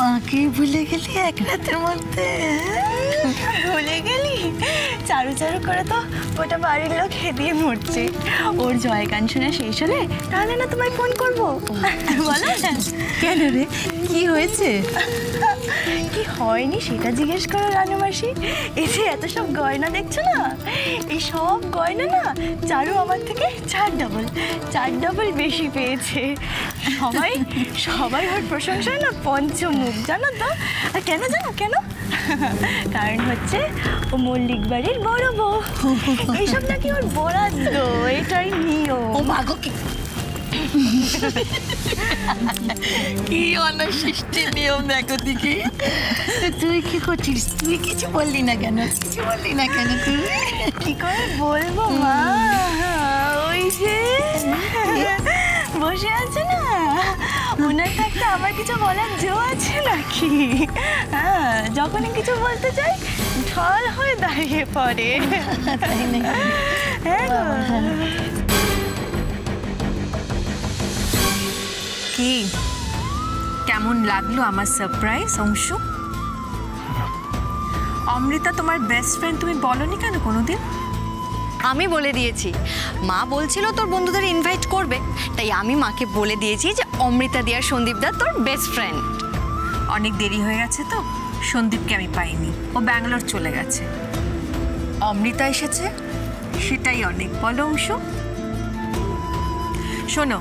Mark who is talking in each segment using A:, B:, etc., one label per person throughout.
A: মাকে ভুলে গেলি এক রাতের মধ্যে?
B: ভুলে গেলি? চারু চারু করে তো ওটা বাড়ির লোক খেদিয়ে মরছে। ওর জয়গান শুনে শেষ হলে তাহলে না তোমায় ফোন করবো। বলো
A: কেন রে, কি হয়েছে?
B: কি হয়নি সেটা জিজ্ঞেস করো রানু মাসি। এই যে এত সব গয়না দেখছো না, এই সব গয়না না চারু আমার থেকে 4 ডাবল বেশি পেয়েছে। সবাই সবাই ওর প্রশংসায় না পঞ্চমুখ, জানো তো? আর কেন জানো কেন? কারণ হচ্ছে ও মল্লিক বাড়ির বড় বউ। এইসব নাকি ওর বরাদ্দ, এটাই নিয়ম।
A: ও মা গো, কি অনশিষ্টি নিয়ম দেখো দিকে। তুই কি করছিস? তুই কিছু বললি না কেন? কিছু বললি না কেন তুই?
B: কি করে বলবো মা, ওই যে বসে আছে না, ওনার থাকতে আমার কিছু বলার জো আছে নাকি? হ্যাঁ, যখনই কিছু বলতে চাই ঢল হয়ে দাঁড়িয়ে পড়ে।
A: তাই নাকি?
B: হ্যাঁ।
C: কি কেমন লাগলো আমার সারপ্রাইজ অংশু? অমৃতা তোমার বেস্ট ফ্রেন্ড, তুমি বলনি কেন কোনোদিন?
D: আমি বলে দিয়েছি, মা বলছিল তোর বন্ধুদের ইনভাইট করবে, তাই আমি মাকে বলে দিয়েছি যে অমৃতা দি আর সন্দীপ দা তোর বেস্ট ফ্রেন্ড।
C: অনেক দেরি হয়ে গেছে তো, সন্দীপকে আমি পাইনি, ও ব্যাঙ্গালোর চলে গেছে। অমৃতা এসেছে, সেটাই অনেক। বলো অংশু। শোনো,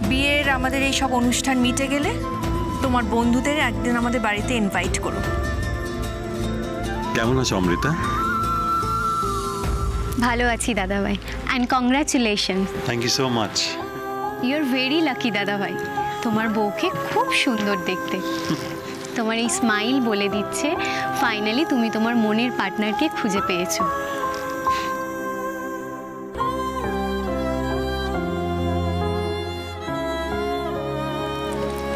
C: বিয়ের আমাদের এই সব অনুষ্ঠান মিটে গেলে তোমার বন্ধুদের একদিন আমাদের বাড়িতে ইনভাইট করো।
E: কেমন আছো অমৃতা?
F: ভালো আছি দাদা ভাই, and congratulation.
E: Thank you so much.
F: You are very lucky দাদা ভাই, তোমার বউকে খুব সুন্দর দেখতে। তোমার এই স্মাইল বলে দিচ্ছে ফাইনালি তুমি তোমার মনের পার্টনারকে খুঁজে পেয়েছো।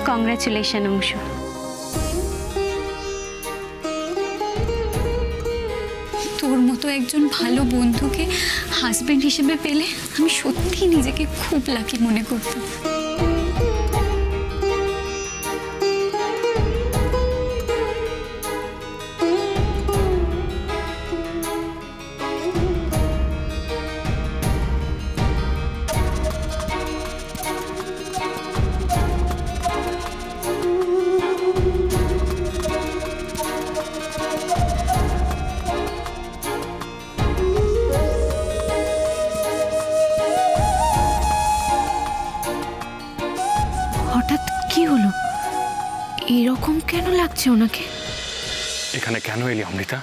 F: কংগ্রাচুলেশন অংশু। তোর মতো একজন ভালো বন্ধুকে হাজবেন্ড হিসেবে পেলে আমি সত্যি নিজেকে খুব লাকি মনে করতাম। হঠাৎ কি হলো? এরকম কেন লাগছে ওনাকে?
G: এখানে কেন এলি অমৃতা?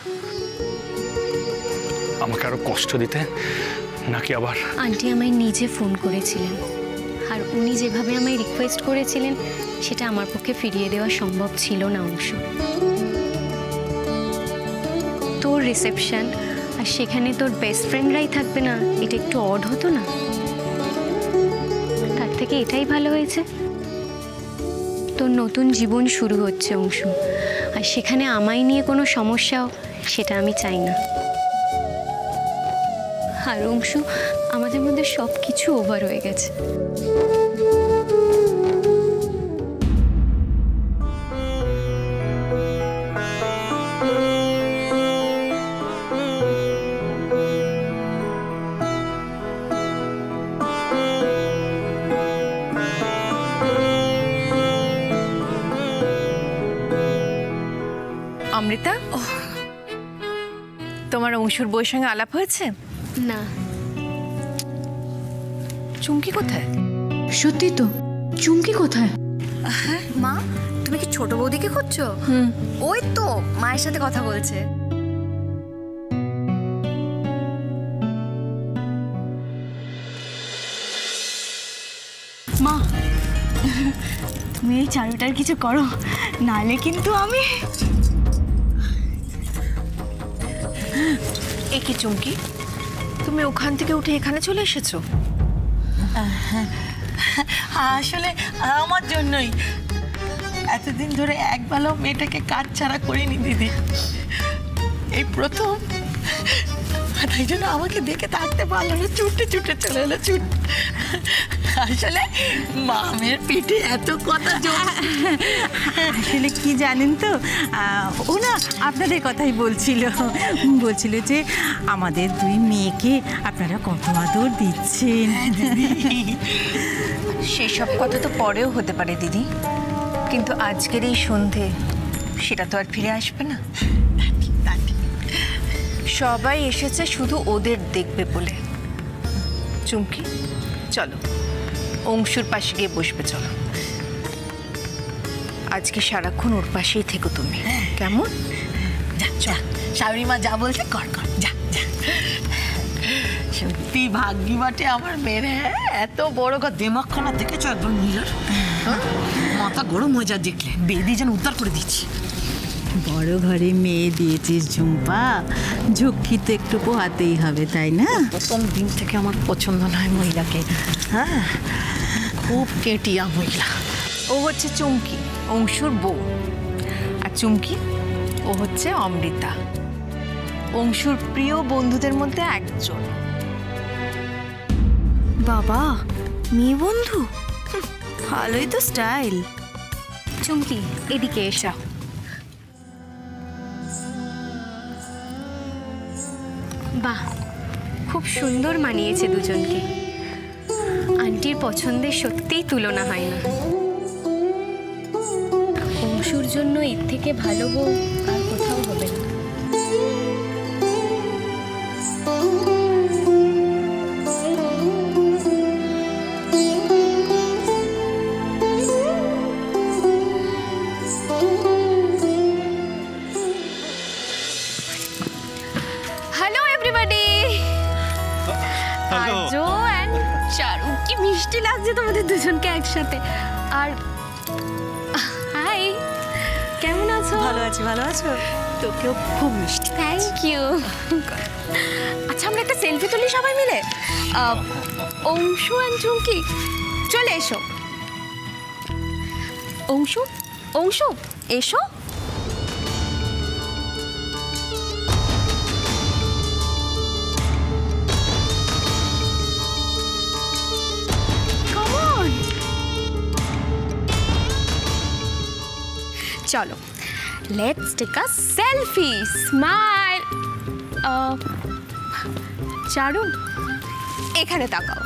G: আমাকে আরো কষ্ট দিতে নাকি আবার?
F: আন্টি আমায় নিজে ফোন করেছিলেন, আর উনি যেভাবে আমায় রিকোয়েস্ট করেছিলেন সেটা আমার পক্ষে ফিরিয়ে দেওয়া সম্ভব ছিল না অংশু। তোর রিসেপশন আর সেখানে তোর বেস্ট ফ্রেন্ডরাই থাকবে না, এটা একটু অড হতো না? তার থেকে এটাই ভালো হয়েছে, তোর নতুন জীবন শুরু হচ্ছে অংশু, আর সেখানে আমায় নিয়ে কোনো সমস্যাও সেটা আমি চাই না। আর অংশু, আমাদের মধ্যে সব কিছু ওভার হয়ে গেছে।
C: অমৃতা, তোমার অংশুর বউয়ের সঙ্গে আলাপ হয়েছে?
F: না।
C: চুমকি কোথায়?
F: সত্যি তো, চুমকি কোথায়?
D: মা, তুমি কি ছোট বৌদিকে খুঁজছো? ওই তো মায়ের সাথে কথা বলছে।
B: মা, তুমি এই চারুটার কিছু করো, নালে কিন্তু আমি।
C: এ কি চুমকি, তুমি ওখান থেকে উঠে এখানে চলে এসেছো?
A: আসলে আমার জন্যই। এতদিন ধরে একবেলাও মেয়েটাকে কাজ ছাড়া করিনি দিদি, এই প্রথম তাই জন্য আমাকে দেখে থাকতে পারলো না, ছুটে ছুটে চলে এলো। আসলে মামের পিঠে এত কথা
E: আসলে কি জানেন তো, ও না আপনাদের কথাই বলছিল যে আমাদের দুই মেয়েকে আপনারা কত আদর দিচ্ছেন।
C: সেসব কথা তো পরেও হতে পারে দিদি, কিন্তু আজকের এই সন্ধে সেটা তো আর ফিরে আসবে না। সবাই এসেছে শুধু ওদের দেখবে বলে। চুমকি চলো, অংশুর পাশে গিয়ে বসবে। চলো, আজকে সারাক্ষণ ওর পাশেই থেকো তুমি, কেমন?
A: শাশুড়ি মা যা বলছে কর কর, যা যা। সত্যি ভাগ্যি বটে আমার মেয়ে, এত বড় দেমাকখানা দেখেছো একদম নিজের মাথা গরম হয়ে যা দেখলে, বেদি যেন উদ্ধার করে দিচ্ছি।
E: বড় ঘরে মেয়ে দিয়েছিস ঝুম্পা, ঝুঁকি তো একটু পোহাতেই হবে, তাই না?
A: প্রথম দিন থেকে আমার পছন্দ নয় মহিলাকে, হ্যাঁ খুব কেটিয়া মহিলা।
C: ও হচ্ছে চুমকি, অংশুর বউ। আর চুমকি ও হচ্ছে অমৃতা, অংশুর প্রিয় বন্ধুদের মধ্যে একজন।
B: বাবা, মেয়ে বন্ধু, ভালোই তো স্টাইল।
F: চুমকি এদিকে এসো। বাহ, খুব সুন্দর মানিয়েছে দুজনকে। আন্টির পছন্দের সত্যিই তুলনা হয় না। অংশুর জন্য এর থেকে ভালো বউ আর কোথাও হবে না। হ্যালো এভরিবডি, আজো এন্ড চারু, কি মিষ্টি লাগছে তোমাদের দুজনকে একসাথে। আর হাই, কেমন আছো?
B: ভালো আছি, ভালো আছো? তোকেও খুব মিষ্টি।
F: Thank you. আচ্ছা, আমরা একটা সেলফি তুলি সবাই মিলে। অংশু এন্ড চুমকি চলে এসো। অংশু, অংশু এসো। চলো, let's take a selfie. Smile. Charu, এখানে তাকাও,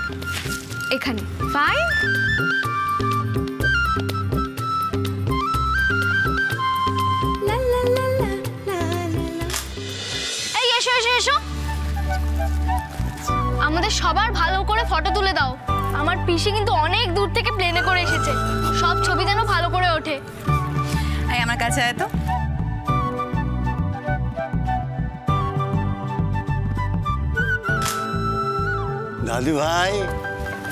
F: এখানে। ফাইন। এই এসো এসো এসো, আমাদের সবার ভালো করে ফটো তুলে দাও। আমার পিসি কিন্তু অনেক দূর থেকে প্লেনে করে এসেছে, সব ছবি যেন ভালো করে ওঠে।
E: এই আমার কাছে আয় তো।
H: দাদু ভাই,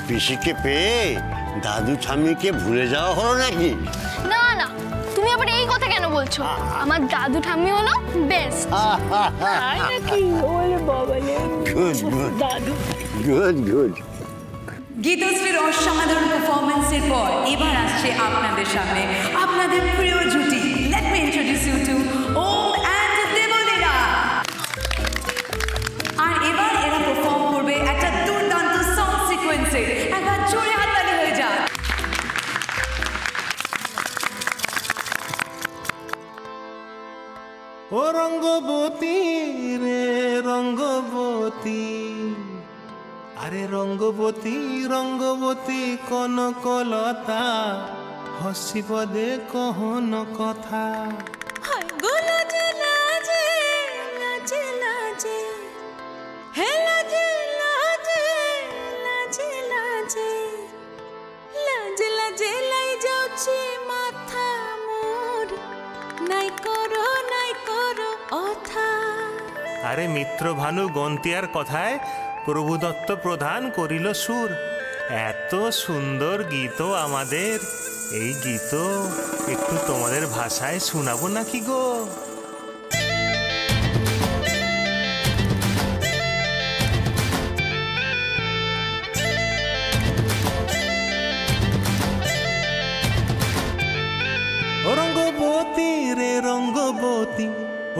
H: পিসিকে পেয়ে দাদু ঠাম্মিকে ভুলে যাওয়া হলো নাকি?
F: না না, তুমি আবার এই কথা কেন বলছো? আমার দাদু ঠাম্মি হলো best.
H: Good good good good.
I: গীতশ্রীর অসাধারণ পারফরমেন্সের পর এবার আসছে আপনাদের সামনে আপনাদের প্রিয় জুটি। Let me introduce you to Om and Debolina. আর এবার এরা পারফর্ম করবে একটা দুর্দান্ত সং সিকোয়েন্সে। একবার জোরে হাততালি হয়ে যাক।
J: ও রঙ্গবতী রে রঙ্গবতী, আরে রঙ্গবতী রঙ্গবতী কনকলতা, হসিব দে কহন কথা। আরে মিত্র ভানু গন্তিয়ার কথায় প্রভুদত্ত প্রধান করিল সুর। এত সুন্দর গীত আমাদের, এই গীত একটু তোমাদের ভাষায় শোনাবো নাকি গো? রঙ্গবতী রে রঙ্গবতী,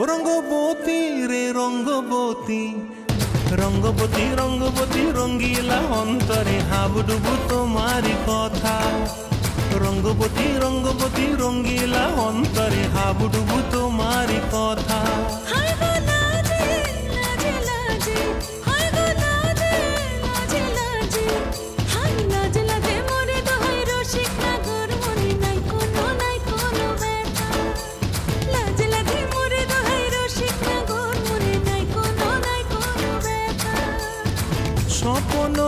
J: ও রঙ্গবতী রে রঙ্গবতী, রঙ্গবতী রঙ্গবতী রঙ্গিলা অন্তরে হাবুডুবু তোমারি কথা। রঙ্গবতী রঙ্গবতী রঙ্গিলা অন্তরে হাবুডুবু তোমারি কথা। স্বপ্ন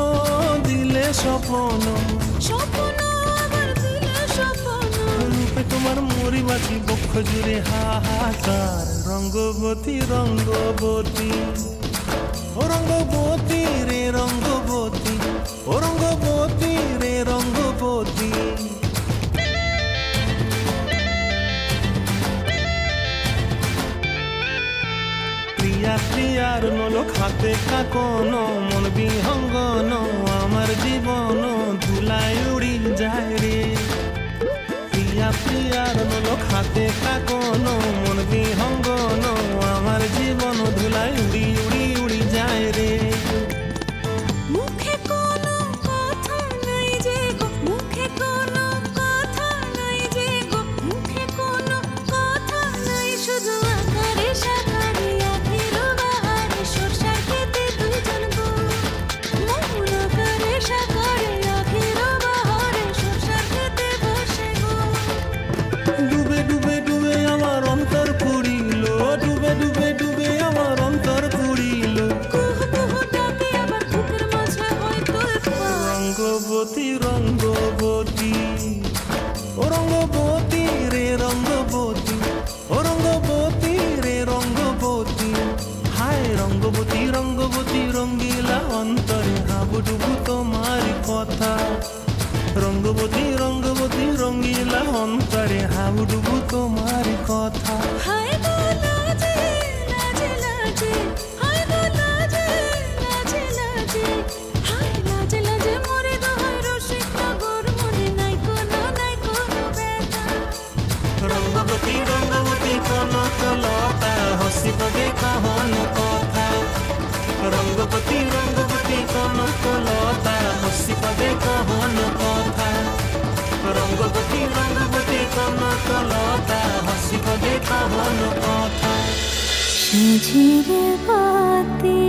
J: দিলে স্বপ্ন, স্বপ্ন আবার দিলে স্বপ্ন, রূপে তোমার মরি বাঁচি বক্ষ জুড়ে হাহাকার। রঙ্গবতী রঙ্গবতী, ও রঙ্গবতী রে রঙ্গবতী, ও রঙ্গবতী রে রঙ্গবতী। প্রিয়া প্রিয়ার নলক হাতে কাকন, মন বিহঙ্গন আমার জীবন ধুলায় উড়ি যায় রে। প্রিয়া প্রিয়ার নলক হাতে কাকন, মন বিহঙ্গন আমার জীবন ধুলায় উড়ি উড়ি উড়ি যায় রে। মুখে কোনো কথা নাই যে গো, মুখে কোনো কথা নাই যে গো, মুখে কোনো কথা নাই, শুধু আকারে সাকারে আখের বাহারে সরষার খেতে দুইজন গো। মন আকারে সাকারে আখের বাহারে সরষার খেতে বসে গো। ডুবে ডুবে ডুবে আমার অন্তর পুরিল, ডুবে ডুবে ডুবে আমার অন্তর পুরিল। কুহু কুহু ডাকে আবার বুকের মাঝে হয় তোলপাড়। রঙ্গবতী রঙ্গবতী, ও রঙ্গবতী রে রঙ্গবতী, ও রঙ্গবতী রে রঙ্গবতী। হায় রঙ্গবতী রঙ্গবতী রঙ্গিলা অন্তরে হাবুডুবু তোমারি কথা। রঙ্গবতী রঙ্গবতী রঙ্গিলা অন্তরে হাবুডুবু তোমারি কথা। হায় গো লাজে লাজে লাজে, হায় গো লাজে লাজে লাজে, হায় লাজে লাজে মরে দোহাই রসিক নগর মনে নাই কোনো ব্যথা। রঙ্গবতী রঙ্গবতী কনক লতা হসিব কহন কথা। রঙ্গবতী রঙ্গবতী কনক লতা হসিব কহন কথা। রঙ্গবতী রঙ্গবতী কনক লতা হসিব কহন কথা।
K: ঝিরে বাতি